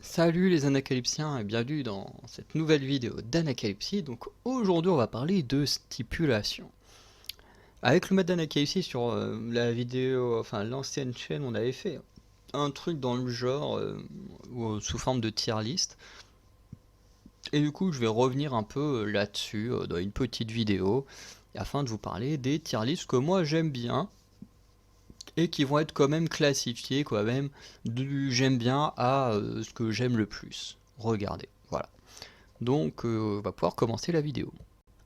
Salut les Anacalypsiens et bienvenue dans cette nouvelle vidéo d'Anacalypsie. Donc aujourd'hui on va parler de stipulation. Avec le maître d'Anacalypsie sur la vidéo, enfin l'ancienne chaîne, on avait fait un truc dans le genre sous forme de tier list. Et du coup je vais revenir un peu là-dessus dans une petite vidéo afin de vous parler des tier lists que moi j'aime bien et qui vont être quand même classifiés quand même du j'aime bien à ce que j'aime le plus. Regardez, voilà. Donc on va pouvoir commencer la vidéo.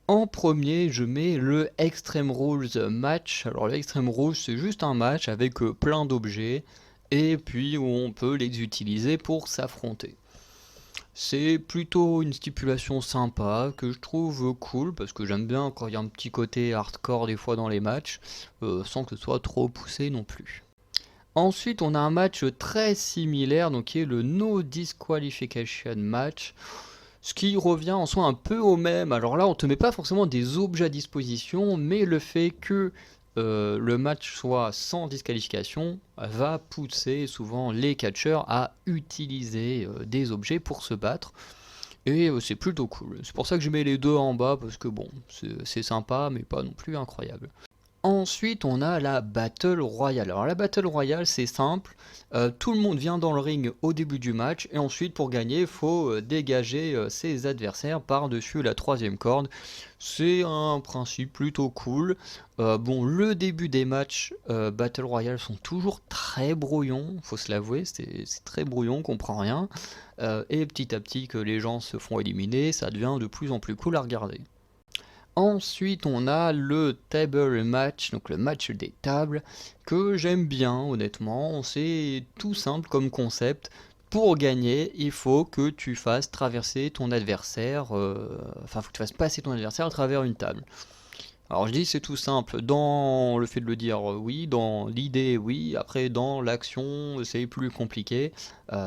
En premier, je mets le Extreme Rules match. Alors l'Extreme Rules, c'est juste un match avec plein d'objets et puis on peut les utiliser pour s'affronter. C'est plutôt une stipulation sympa que je trouve cool parce que j'aime bien quand il y a un petit côté hardcore des fois dans les matchs sans que ce soit trop poussé non plus. Ensuite, on a un match très similaire, donc qui est le No Disqualification match, ce qui revient en soi un peu au même. Alors là, on te met pas forcément des objets à disposition, mais le fait que le match soit sans disqualification va pousser souvent les catcheurs à utiliser des objets pour se battre. Et c'est plutôt cool. C'est pour ça que je mets les deux en bas, parce que bon, c'est sympa, mais pas non plus incroyable. Ensuite, on a la Battle Royale. Alors la Battle Royale, c'est simple. Tout le monde vient dans le ring au début du match. Et ensuite, pour gagner, il faut dégager ses adversaires par-dessus la troisième corde. C'est un principe plutôt cool. Bon, le début des matchs Battle Royale sont toujours très brouillons. Faut se l'avouer, c'est très brouillon, on comprend rien. Et petit à petit que les gens se font éliminer, ça devient de plus en plus cool à regarder. Ensuite, on a le table match, donc le match des tables, que j'aime bien honnêtement. C'est tout simple comme concept. Pour gagner, il faut que tu fasses traverser ton adversaire, enfin, il faut que tu fasses passer ton adversaire à travers une table. Alors je dis c'est tout simple, dans le fait de le dire oui, dans l'idée oui, après dans l'action c'est plus compliqué,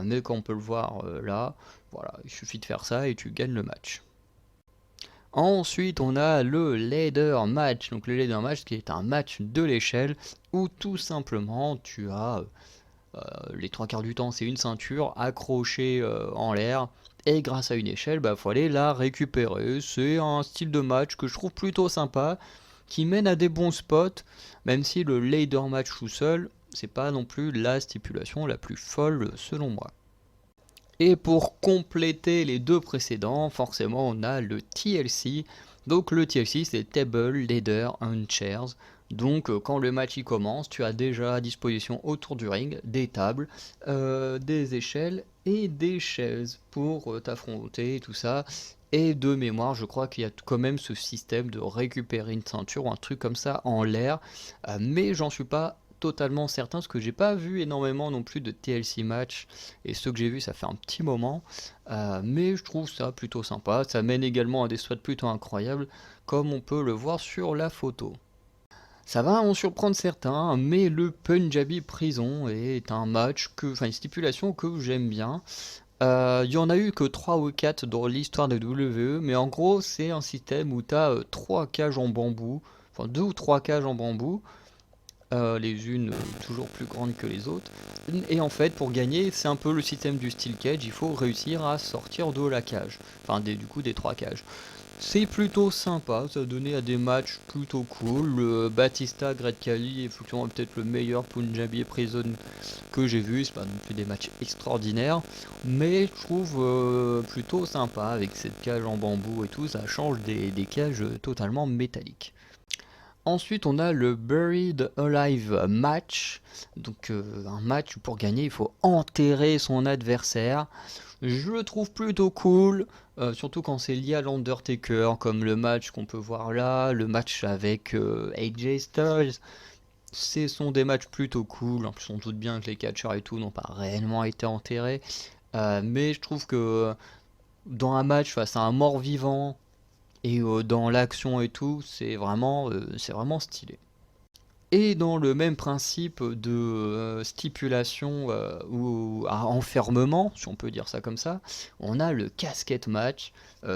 mais comme on peut le voir là, voilà, il suffit de faire ça et tu gagnes le match. Ensuite, on a le ladder match. Donc le ladder match qui est un match de l'échelle où tout simplement tu as les trois quarts du temps c'est une ceinture accrochée en l'air et grâce à une échelle, bah faut aller la récupérer. C'est un style de match que je trouve plutôt sympa qui mène à des bons spots, même si le ladder match tout seul, c'est pas non plus la stipulation la plus folle selon moi. Et pour compléter les deux précédents, forcément on a le TLC. Donc le TLC c'est Table, Ladder and Chairs. Donc quand le match y commence, tu as déjà à disposition autour du ring des tables, des échelles et des chaises pour t'affronter et tout ça. Et de mémoire, je crois qu'il y a quand même ce système de récupérer une ceinture ou un truc comme ça en l'air. Mais j'en suis pas totalement certain parce que j'ai pas vu énormément non plus de TLC match et ceux que j'ai vus ça fait un petit moment, mais je trouve ça plutôt sympa. Ça mène également à des spots plutôt incroyables comme on peut le voir sur la photo. Ça va en surprendre certains, mais le Punjabi Prison est un match enfin une stipulation que j'aime bien. Il y en a eu que 3 ou 4 dans l'histoire de WWE, mais en gros c'est un système où tu as 3 cages en bambou, enfin 2 ou 3 cages en bambou, les unes toujours plus grandes que les autres. Et en fait, pour gagner, c'est un peu le système du steel cage, il faut réussir à sortir de la cage, enfin du coup des trois cages. C'est plutôt sympa, ça a donné à des matchs plutôt cool. Le Batista Great Khali est effectivement peut-être le meilleur Punjabi Prison que j'ai vu, c'est pas non plus des matchs extraordinaires, mais je trouve plutôt sympa avec cette cage en bambou et tout, ça change des cages totalement métalliques. Ensuite, on a le Buried Alive match. Donc, un match où pour gagner, il faut enterrer son adversaire. Je le trouve plutôt cool, surtout quand c'est lié à l'Undertaker, comme le match qu'on peut voir là, le match avec AJ Styles. Ce sont des matchs plutôt cool. En plus, on doute bien que les catcheurs et tout n'ont pas réellement été enterrés. Mais je trouve que dans un match face à un mort-vivant, et dans l'action et tout, c'est vraiment stylé. Et dans le même principe de stipulation ou à enfermement, si on peut dire ça comme ça, on a le casquette match,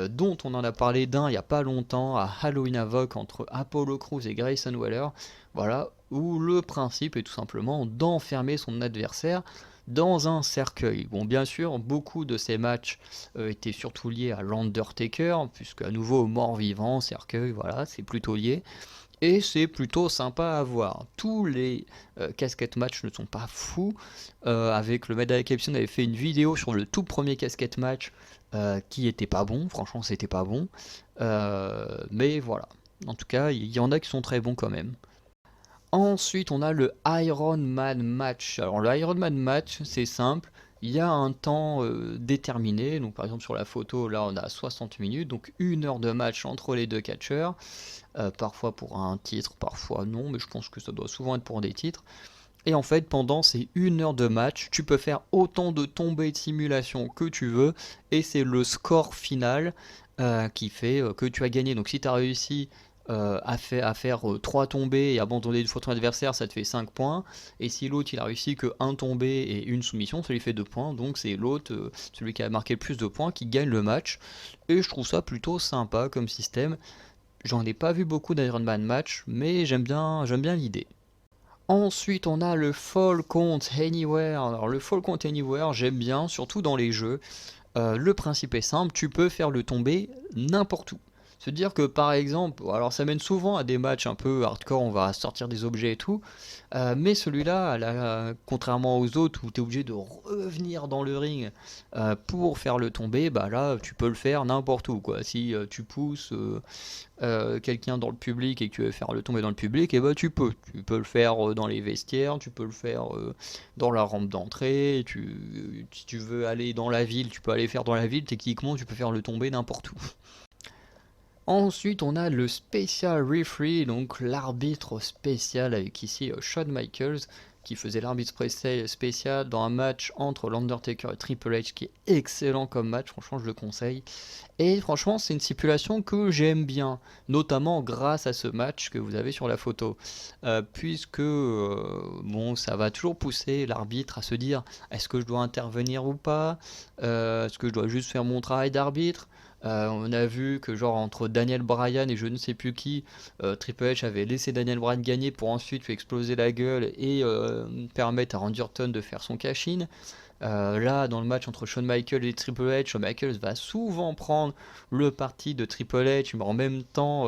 dont on en a parlé d'un il n'y a pas longtemps à Halloween Havoc entre Apollo Crews et Grayson Waller, voilà, où le principe est tout simplement d'enfermer son adversaire dans un cercueil. Bon, bien sûr, beaucoup de ces matchs étaient surtout liés à l'Undertaker, puisque à nouveau mort-vivant, cercueil, voilà, c'est plutôt lié. Et c'est plutôt sympa à voir. Tous les casquettes match ne sont pas fous. Avec le Medal Caption, on avait fait une vidéo sur le tout premier casquette match qui était pas bon. Franchement, c'était pas bon. Mais voilà. En tout cas, il y en a qui sont très bons quand même. Ensuite, on a le Iron Man Match. Alors, le Iron Man Match, c'est simple. Il y a un temps déterminé. Donc, par exemple, sur la photo, là, on a 60 minutes. Donc, 1 heure de match entre les deux catcheurs. Parfois pour un titre, parfois non. Mais je pense que ça doit souvent être pour des titres. Et en fait, pendant ces 1 heure de match, tu peux faire autant de tombées de simulation que tu veux. Et c'est le score final qui fait que tu as gagné. Donc, si tu as réussi à faire 3 tombées et abandonner une fois ton adversaire, ça te fait 5 points. Et si l'autre il a réussi que 1 tombé et une soumission, ça lui fait 2 points. Donc c'est l'autre, celui qui a marqué le plus de points, qui gagne le match. Et je trouve ça plutôt sympa comme système. J'en ai pas vu beaucoup d'Iron Man match, mais j'aime bien l'idée. Ensuite, on a le Fall Count Anywhere. Alors le Fall Count Anywhere, j'aime bien, surtout dans les jeux. Le principe est simple, tu peux faire le tomber n'importe où. Se dire que par exemple, alors ça mène souvent à des matchs un peu hardcore, on va sortir des objets et tout, mais celui-là, contrairement aux autres où tu es obligé de revenir dans le ring pour faire le tomber, bah là tu peux le faire n'importe où quoi. Si tu pousses quelqu'un dans le public et que tu veux faire le tomber dans le public, et bah tu peux le faire dans les vestiaires, tu peux le faire dans la rampe d'entrée, si tu veux aller dans la ville, tu peux aller faire dans la ville, techniquement tu peux faire le tomber n'importe où. Ensuite, on a le Special Referee, donc l'arbitre spécial avec ici Shawn Michaels qui faisait l'arbitre spécial dans un match entre l'Undertaker et Triple H qui est excellent comme match, franchement je le conseille. Et franchement c'est une stipulation que j'aime bien, notamment grâce à ce match que vous avez sur la photo. Puisque bon, ça va toujours pousser l'arbitre à se dire est-ce que je dois intervenir ou pas, est-ce que je dois juste faire mon travail d'arbitre. On a vu que genre entre Daniel Bryan et je ne sais plus qui, Triple H avait laissé Daniel Bryan gagner pour ensuite lui exploser la gueule et permettre à Randy Orton de faire son cash-in. Là, dans le match entre Shawn Michaels et Triple H, Shawn Michaels va souvent prendre le parti de Triple H, mais en même temps,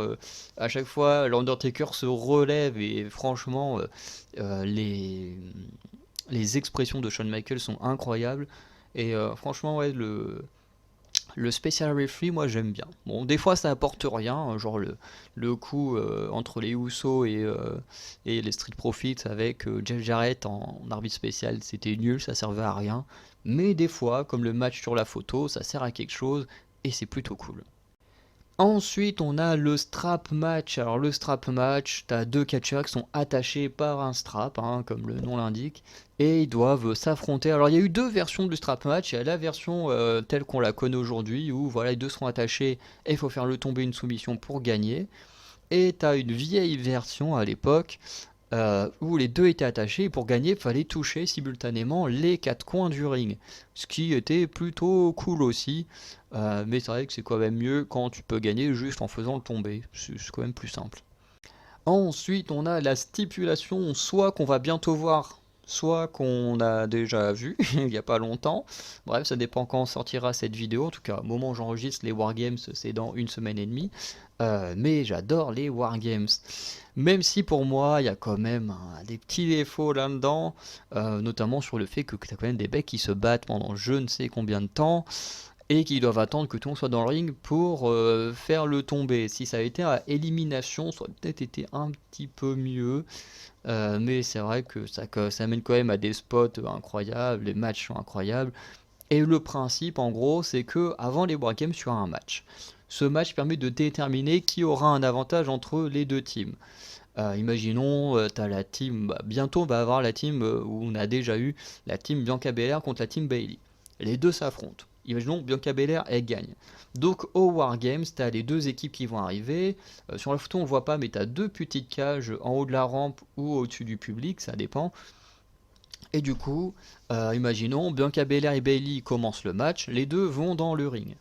à chaque fois, l'Undertaker se relève et franchement, les expressions de Shawn Michaels sont incroyables. Et franchement, ouais, le Special Referee, moi j'aime bien. Bon, des fois ça apporte rien, genre le coup entre les Usos et les Street Profits avec Jeff Jarrett en arbitre spécial, c'était nul, ça servait à rien. Mais des fois, comme le match sur la photo, ça sert à quelque chose et c'est plutôt cool. Ensuite, on a le strap match. Alors, le strap match, tu as deux catcheurs qui sont attachés par un strap, hein, comme le nom l'indique, et ils doivent s'affronter. Alors, il y a eu deux versions du strap match. Il y a la version telle qu'on la connaît aujourd'hui, où voilà, les deux seront attachés et il faut faire le tomber une soumission pour gagner. Et tu as une vieille version à l'époque où les deux étaient attachés et pour gagner, il fallait toucher simultanément les quatre coins du ring. Ce qui était plutôt cool aussi. Mais c'est vrai que c'est quand même mieux quand tu peux gagner juste en faisant le tomber. C'est quand même plus simple. Ensuite, on a la stipulation, soit qu'on va bientôt voir, soit qu'on a déjà vu il n'y a pas longtemps. Bref, ça dépend quand sortira cette vidéo. En tout cas, au moment où j'enregistre les Wargames, c'est dans 1 semaine et demie. Mais j'adore les Wargames. Même si pour moi, il y a quand même des petits défauts là-dedans, notamment sur le fait que tu as quand même des mecs qui se battent pendant je ne sais combien de temps et qui doivent attendre que tout le monde soit dans le ring pour faire le tomber. Si ça avait été à élimination, ça aurait peut-être été un petit peu mieux. Mais c'est vrai que ça mène quand même à des spots incroyables, les matchs sont incroyables. Et le principe, en gros, c'est que avant les Wargames, tu as un match. Ce match permet de déterminer qui aura un avantage entre les deux teams. Imaginons, tu as la team, bientôt on va avoir la team où on a déjà eu la team Bianca Belair contre la team Bayley. Les deux s'affrontent. Imaginons Bianca Belair, elle gagne. Donc au Wargames, tu as les deux équipes qui vont arriver. Sur la photo, on ne voit pas, mais tu as deux petites cages en haut de la rampe ou au-dessus du public, ça dépend. Et du coup, imaginons Bianca Belair et Bayley commencent le match, les deux vont dans le ring,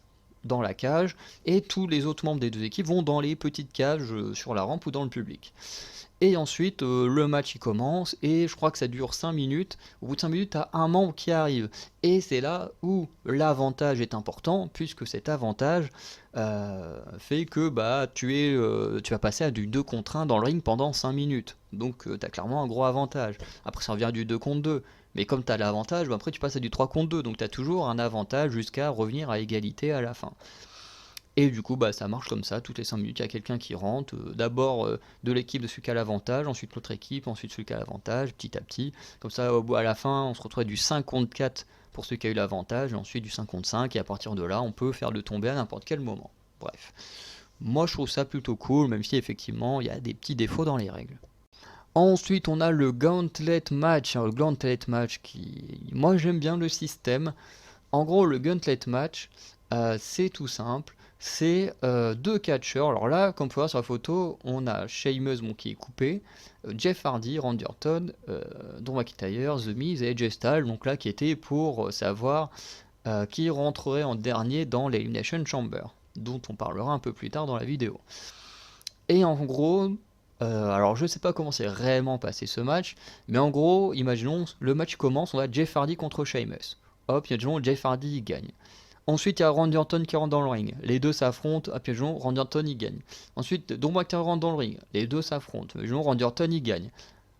dans la cage, et tous les autres membres des deux équipes vont dans les petites cages sur la rampe ou dans le public. Et ensuite, le match il commence et je crois que ça dure 5 minutes. Au bout de 5 minutes, tu as un membre qui arrive. Et c'est là où l'avantage est important, puisque cet avantage fait que bah, tu vas passer à du 2 contre 1 dans le ring pendant 5 minutes. Donc tu as clairement un gros avantage. Après, ça revient du 2 contre 2. Mais comme tu as l'avantage, bah, après tu passes à du 3 contre 2. Donc tu as toujours un avantage jusqu'à revenir à égalité à la fin. Et du coup, bah, ça marche comme ça, toutes les 5 minutes, il y a quelqu'un qui rentre, d'abord de l'équipe de celui qui a l'avantage, ensuite l'autre équipe, ensuite celui qui a l'avantage, petit à petit. Comme ça, à la fin, on se retrouve à du 5 contre 4 pour celui qui a eu l'avantage, et ensuite du 5 contre 5, et à partir de là, on peut faire le tomber à n'importe quel moment. Bref. Moi, je trouve ça plutôt cool, même si effectivement, il y a des petits défauts dans les règles. Ensuite, on a le Gauntlet Match. Alors, le Gauntlet Match qui... Moi, j'aime bien le système. En gros, le Gauntlet Match, c'est tout simple. C'est deux catcheurs. Alors là, comme vous pouvez voir sur la photo, on a Sheamus qui est coupé, Jeff Hardy, Randy Orton, Drew McIntyre, The Miz et AJ Styles, donc là qui était pour savoir qui rentrerait en dernier dans l'Elimination Chamber, dont on parlera un peu plus tard dans la vidéo. Et en gros, alors je sais pas comment c'est réellement passé ce match, mais en gros, imaginons, le match commence, on a Jeff Hardy contre Sheamus. Hop, imaginons Jeff Hardy il gagne. Ensuite, il y a Randy Orton qui rentre dans le ring. Les deux s'affrontent. Hop, imaginons Randy Orton il gagne. Ensuite, Drew McIntyre rentre dans le ring. Les deux s'affrontent. Imaginons Randy Orton il gagne.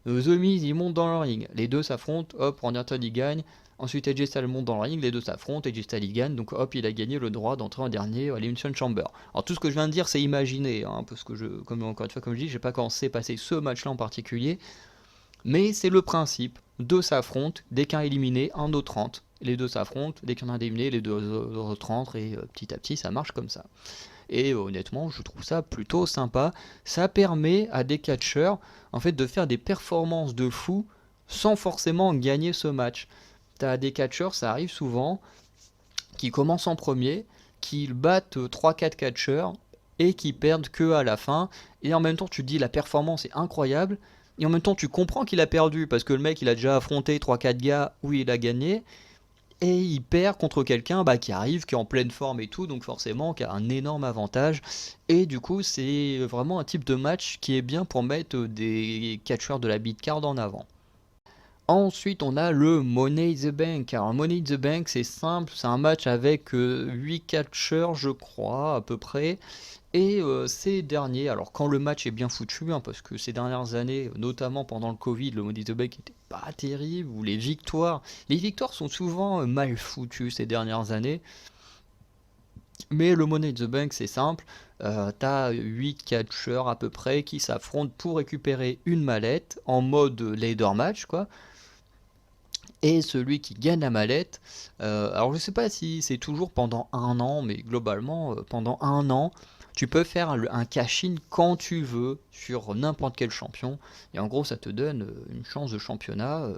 The Miz il monte dans le ring. Les deux s'affrontent. Hop, Randy Orton il gagne. Ensuite, AJ Styles monte dans le ring. Les deux s'affrontent. AJ Styles il gagne. Donc hop, il a gagné le droit d'entrer en dernier à l'Elimination Chamber. Alors tout ce que je viens de dire, c'est imaginer, hein, parce que encore une fois, comme je dis, je sais pas comment s'est passé ce match-là en particulier. Mais c'est le principe. Deux s'affrontent, dès qu'un est éliminé, un autre rentre. Les deux s'affrontent, dès qu'il y en a un éliminé, les deux autres rentrent, et petit à petit ça marche comme ça. Et honnêtement, je trouve ça plutôt sympa. Ça permet à des catcheurs en fait de faire des performances de fou sans forcément gagner ce match. T'as des catcheurs, ça arrive souvent, qui commencent en premier, qui battent 3-4 catcheurs et qui perdent que à la fin. Et en même temps, tu te dis la performance est incroyable. Et en même temps, tu comprends qu'il a perdu parce que le mec il a déjà affronté 3-4 gars où il a gagné. Et il perd contre quelqu'un qui arrive, qui est en pleine forme et tout, donc forcément qui a un énorme avantage. Et du coup, c'est vraiment un type de match qui est bien pour mettre des catcheurs de la mid-card en avant. Ensuite, on a le Money in the Bank. Alors, Money in the Bank, c'est simple, c'est un match avec 8 catcheurs, je crois, à peu près. Et ces derniers, alors quand le match est bien foutu, hein, parce que ces dernières années, notamment pendant le Covid, le Money in the Bank était pas terrible, ou les victoires sont souvent mal foutues ces dernières années. Mais le Money in the Bank, c'est simple, t'as 8 catcheurs à peu près qui s'affrontent pour récupérer une mallette en mode ladder match, quoi. Et celui qui gagne la mallette, alors je sais pas si c'est toujours pendant un an, mais globalement, pendant un an, tu peux faire un cash-in quand tu veux sur n'importe quel champion. Et en gros, ça te donne une chance de championnat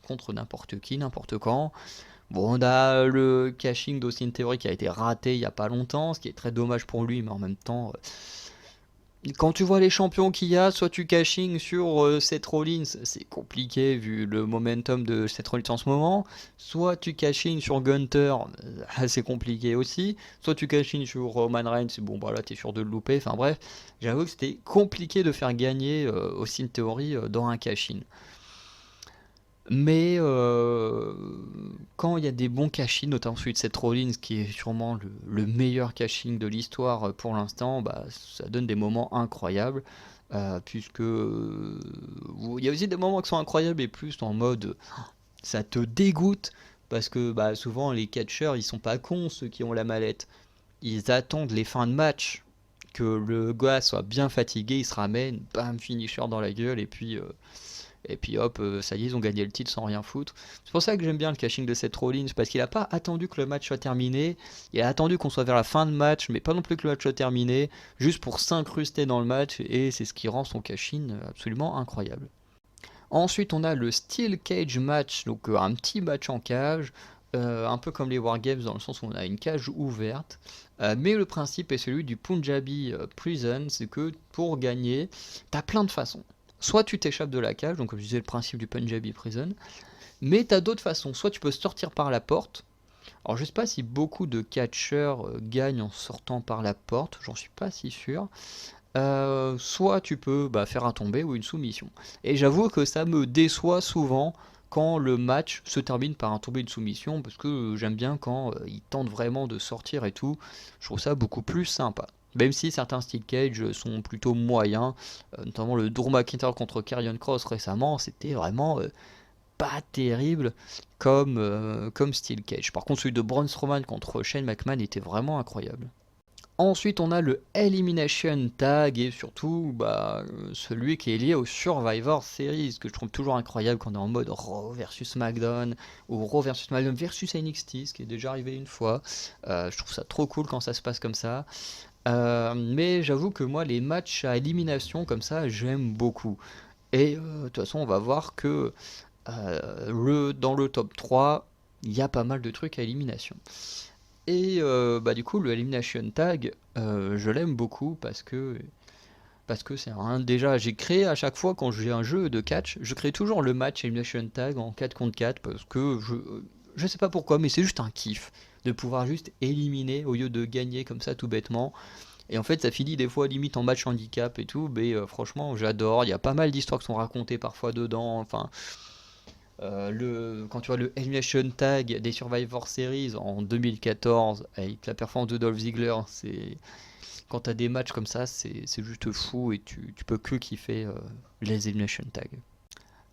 contre n'importe qui, n'importe quand. Bon, on a le cash-in d'Austin Theory qui a été raté il y a pas longtemps, ce qui est très dommage pour lui, mais en même temps, quand tu vois les champions qu'il y a, soit tu cashing sur Seth Rollins, c'est compliqué vu le momentum de Seth Rollins en ce moment, soit tu cashing sur Gunther, c'est compliqué aussi, soit tu cashing sur Roman Reigns, bon bah là t'es sûr de le louper, enfin bref, j'avoue que c'était compliqué de faire gagner Austin Theory dans un cash-in. Mais quand il y a des bons cash-in, notamment celui de Seth Rollins, qui est sûrement le meilleur cash-in de l'histoire pour l'instant, ça donne des moments incroyables. Puisque il y a aussi des moments qui sont incroyables et plus en mode ça te dégoûte. Parce que souvent les catcheurs ils sont pas cons, ceux qui ont la mallette. Ils attendent les fins de match, que le gars soit bien fatigué, il se ramène, bam, finisher dans la gueule, et puis hop, ça y est, ils ont gagné le titre sans rien foutre. C'est pour ça que j'aime bien le cashing de Seth Rollins, parce qu'il n'a pas attendu que le match soit terminé, il a attendu qu'on soit vers la fin de match, mais pas non plus que le match soit terminé, juste pour s'incruster dans le match, et c'est ce qui rend son cashing absolument incroyable. Ensuite, on a le Steel Cage Match, donc un petit match en cage, un peu comme les Wargames dans le sens où on a une cage ouverte, mais le principe est celui du Punjabi Prison, c'est que pour gagner, t'as plein de façons. Soit tu t'échappes de la cage, donc comme je disais le principe du Punjabi Prison, mais t'as d'autres façons. Soit tu peux sortir par la porte. Alors je sais pas si beaucoup de catcheurs gagnent en sortant par la porte, j'en suis pas si sûr. soit tu peux faire un tombé ou une soumission. Et j'avoue que ça me déçoit souvent quand le match se termine par un tombé et une soumission, parce que j'aime bien quand ils tentent vraiment de sortir et tout. Je trouve ça beaucoup plus sympa. Même si certains steel cage sont plutôt moyens, notamment le Drew McIntyre contre Karrion Kross récemment, c'était vraiment pas terrible comme steel cage. Par contre, celui de Braun Strowman contre Shane McMahon était vraiment incroyable. Ensuite, on a le Elimination Tag et surtout celui qui est lié au Survivor Series, que je trouve toujours incroyable quand on est en mode Raw versus SmackDown ou Raw versus SmackDown versus NXT, ce qui est déjà arrivé une fois. Je trouve ça trop cool quand ça se passe comme ça. Mais j'avoue que moi, les matchs à élimination comme ça, j'aime beaucoup. Et de toute façon, on va voir que dans le top 3, il y a pas mal de trucs à élimination. Et du coup, le Elimination Tag, je l'aime beaucoup parce que c'est déjà, j'ai créé à chaque fois quand j'ai un jeu de catch, je crée toujours le match Elimination Tag en 4 contre 4 parce que je sais pas pourquoi, mais c'est juste un kiff de pouvoir juste éliminer au lieu de gagner comme ça tout bêtement. Et en fait, ça finit des fois limite en match handicap et tout, mais franchement, j'adore. Il y a pas mal d'histoires qui sont racontées parfois dedans. Enfin, quand tu vois le Elimination Tag des Survivor Series en 2014 avec la performance de Dolph Ziggler, quand tu as des matchs comme ça, c'est juste fou et tu peux que kiffer les Elimination Tag.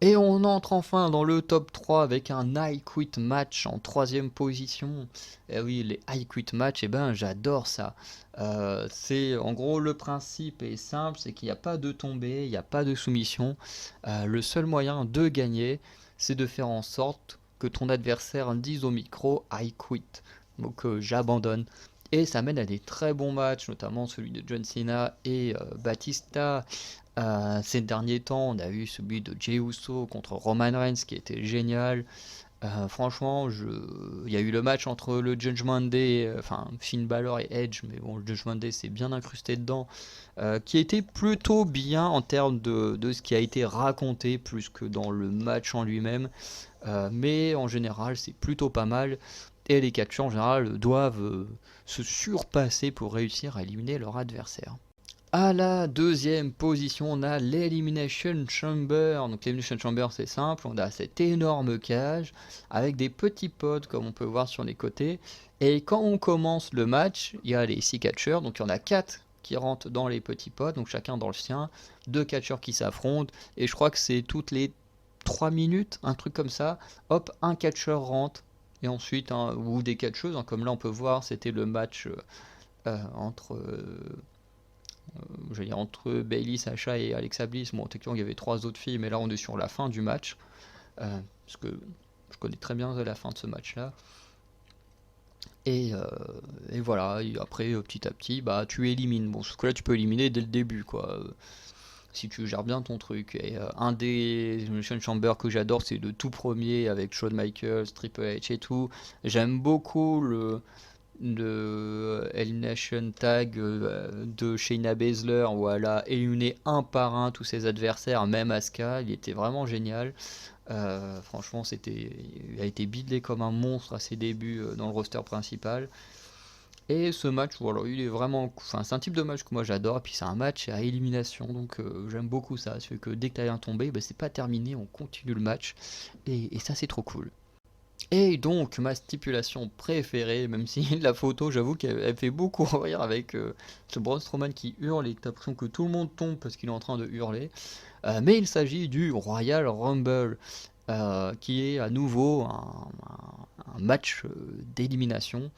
Et on entre enfin dans le top 3 avec un I Quit match en troisième position. Et oui, les I Quit match, j'adore ça. C'est en gros le principe est simple, c'est qu'il n'y a pas de tombée, il n'y a pas de soumission. Le seul moyen de gagner, c'est de faire en sorte que ton adversaire dise au micro I quit. Donc j'abandonne. Et ça mène à des très bons matchs, notamment celui de John Cena et Batista. Ces derniers temps, on a eu celui de Jey Uso contre Roman Reigns qui était génial. Franchement, il y a eu le match entre le Judgment Day, enfin Finn Balor et Edge, mais bon, le Judgment Day s'est bien incrusté dedans, qui a été plutôt bien en termes de ce qui a été raconté plus que dans le match en lui-même. Mais en général, c'est plutôt pas mal. Et les catcheurs en général doivent se surpasser pour réussir à éliminer leur adversaire. À la deuxième position, on a l'Elimination Chamber. Donc l'Elimination Chamber, c'est simple, on a cette énorme cage avec des petits pods comme on peut voir sur les côtés. Et quand on commence le match, il y a les 6 catcheurs, donc il y en a 4 qui rentrent dans les petits pods, donc chacun dans le sien, 2 catcheurs qui s'affrontent, et je crois que c'est toutes les 3 minutes, un truc comme ça, hop, un catcheur rentre, et ensuite, ou des catcheuses, comme là on peut voir, c'était le match entre entre Bailey, Sacha et Alexa Bliss. Bon, techniquement, il y avait 3 autres filles, mais là, on est sur la fin du match. Parce que je connais très bien la fin de ce match-là. Et voilà, et après, petit à petit, tu élimines. Bon, sauf que là, tu peux éliminer dès le début, quoi. Si tu gères bien ton truc. Et un des Elimination Chamber que j'adore, c'est le tout premier avec Shawn Michaels, Triple H et tout. J'aime beaucoup le Elimination Tag de Shayna Baszler où elle a éliminé un par un tous ses adversaires, même Asuka. Il était vraiment génial. Franchement, il a été bidé comme un monstre à ses débuts dans le roster principal. Et ce match, voilà, il est vraiment, enfin, c'est un type de match que moi j'adore. Et puis c'est un match à élimination, donc j'aime beaucoup ça. C'est que dès que t'as un tombé, c'est pas terminé, on continue le match. Et ça, c'est trop cool. Et donc, ma stipulation préférée, même si la photo, j'avoue qu'elle fait beaucoup rire avec ce Braun Strowman qui hurle et t'as l'impression que tout le monde tombe parce qu'il est en train de hurler. Mais il s'agit du Royal Rumble, qui est à nouveau un match d'élimination.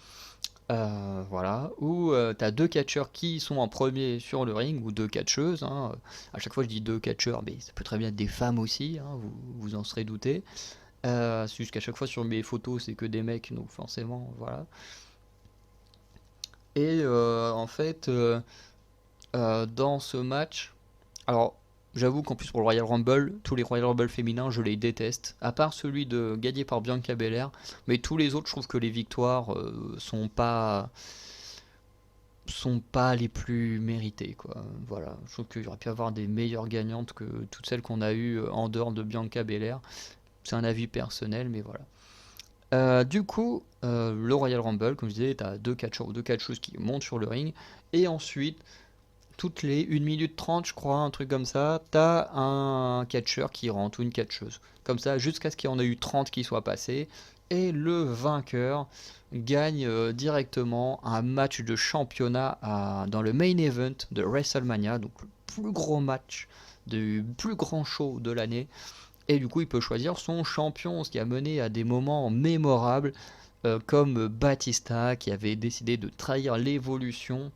Voilà, où t'as 2 catcheurs qui sont en premier sur le ring, ou 2 catcheuses. À chaque fois, je dis 2 catcheurs, mais ça peut très bien être des femmes aussi, vous en serez douté. C'est juste qu'à chaque fois sur mes photos c'est que des mecs, donc forcément voilà. Et en fait, dans ce match, alors j'avoue qu'en plus pour le Royal Rumble, tous les Royal Rumble féminins je les déteste, à part celui de gagné par Bianca Belair, mais tous les autres je trouve que les victoires sont pas les plus méritées, quoi. Voilà, je trouve qu'il y aurait pu avoir des meilleures gagnantes que toutes celles qu'on a eues en dehors de Bianca Belair. C'est un avis personnel, mais voilà. Du coup, le Royal Rumble, comme je disais, t'as 2 catcheurs ou 2 catcheuses qui montent sur le ring, et ensuite, toutes les 1 minute 30, je crois, un truc comme ça, t'as un catcheur qui rentre ou une catcheuse. Comme ça, jusqu'à ce qu'il y en ait eu 30 qui soient passés. Et le vainqueur gagne directement un match de championnat dans le main event de WrestleMania, donc le plus gros match, du plus grand show de l'année. Et du coup, il peut choisir son champion, ce qui a mené à des moments mémorables, comme Batista qui avait décidé de trahir l'évolution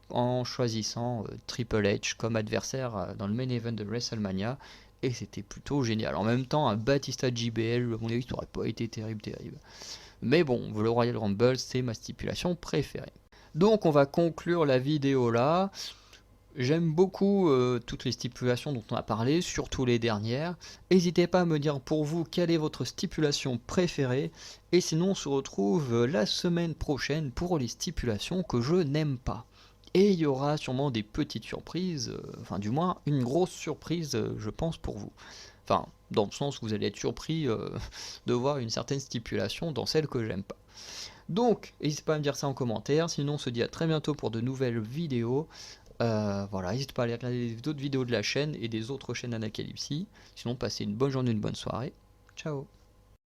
en choisissant Triple H comme adversaire dans le main event de WrestleMania. Et c'était plutôt génial. En même temps, un Batista JBL, à mon avis, ça n'aurait pas été terrible. Mais bon, le Royal Rumble, c'est ma stipulation préférée. Donc on va conclure la vidéo là. J'aime beaucoup toutes les stipulations dont on a parlé, surtout les dernières. N'hésitez pas à me dire pour vous quelle est votre stipulation préférée. Et sinon on se retrouve la semaine prochaine pour les stipulations que je n'aime pas. Et il y aura sûrement des petites surprises, enfin du moins une grosse surprise je pense pour vous. Enfin, dans le sens où vous allez être surpris de voir une certaine stipulation dans celle que j'aime pas. Donc, n'hésitez pas à me dire ça en commentaire, sinon on se dit à très bientôt pour de nouvelles vidéos. Voilà, n'hésitez pas à aller regarder d'autres vidéos de la chaîne et des autres chaînes Anacalypsie. Sinon, passez une bonne journée, une bonne soirée. Ciao.